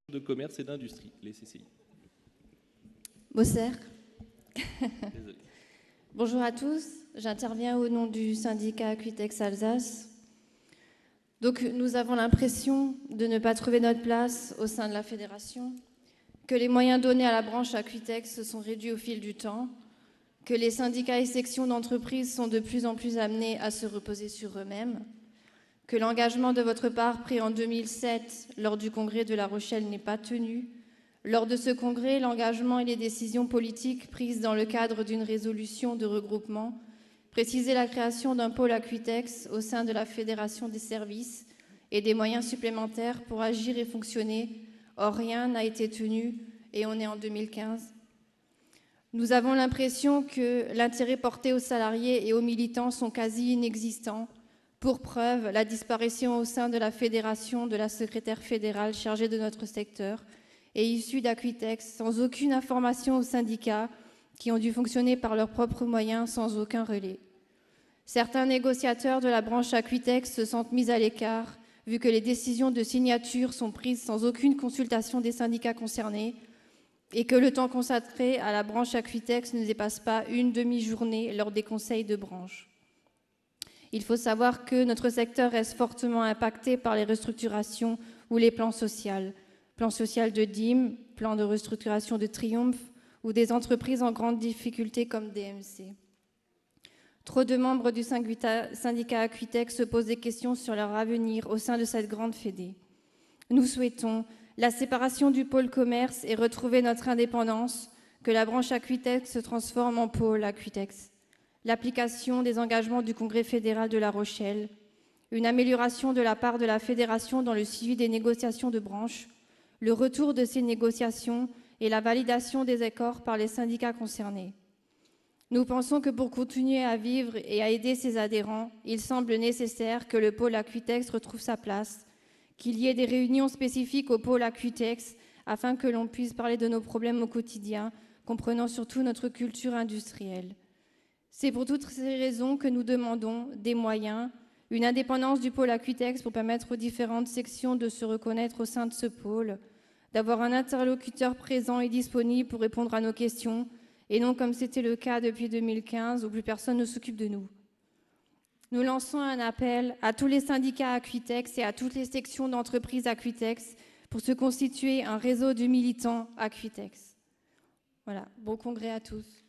De commerce et d'industrie, les CCI. Bosser. Désolé. Bonjour à tous, j'interviens au nom du syndicat Acuitex Alsace. Donc nous avons l'impression de ne pas trouver notre place au sein de la fédération, que les moyens donnés à la branche Acuitex se sont réduits au fil du temps, que les syndicats et sections d'entreprises sont de plus en plus amenés à se reposer sur eux-mêmes, que l'engagement de votre part pris en 2007 lors du congrès de La Rochelle n'est pas tenu. Lors de ce congrès, l'engagement et les décisions politiques prises dans le cadre d'une résolution de regroupement précisaient la création d'un pôle Acuitex au sein de la Fédération des services et des moyens supplémentaires pour agir et fonctionner. Or, rien n'a été tenu et on est en 2015. Nous avons l'impression que l'intérêt porté aux salariés et aux militants sont quasi inexistants. Pour preuve, la disparition au sein de la fédération de la secrétaire fédérale chargée de notre secteur et issue d'Acuitex, sans aucune information aux syndicats qui ont dû fonctionner par leurs propres moyens sans aucun relais. Certains négociateurs de la branche Acuitex se sentent mis à l'écart, vu que les décisions de signature sont prises sans aucune consultation des syndicats concernés et que le temps consacré à la branche Acuitex ne dépasse pas une demi-journée lors des conseils de branche. Il faut savoir que notre secteur reste fortement impacté par les restructurations ou les plans sociaux. Plan social de DIM, plan de restructuration de Triomphe ou des entreprises en grande difficulté comme DMC. Trop de membres du syndicat Acuitex se posent des questions sur leur avenir au sein de cette grande fédé. Nous souhaitons la séparation du pôle commerce et retrouver notre indépendance, que la branche Acuitex se transforme en pôle Acuitex. L'application des engagements du Congrès fédéral de La Rochelle, une amélioration de la part de la fédération dans le suivi des négociations de branche, le retour de ces négociations et la validation des accords par les syndicats concernés. Nous pensons que pour continuer à vivre et à aider ses adhérents, il semble nécessaire que le pôle Acuitex retrouve sa place, qu'il y ait des réunions spécifiques au pôle Acuitex afin que l'on puisse parler de nos problèmes au quotidien, comprenant surtout notre culture industrielle. C'est pour toutes ces raisons que nous demandons des moyens, une indépendance du pôle Acuitex pour permettre aux différentes sections de se reconnaître au sein de ce pôle, d'avoir un interlocuteur présent et disponible pour répondre à nos questions, et non comme c'était le cas depuis 2015 où plus personne ne s'occupe de nous. Nous lançons un appel à tous les syndicats Acuitex et à toutes les sections d'entreprises Acuitex pour se constituer un réseau de militants Acuitex. Voilà, bon congrès à tous.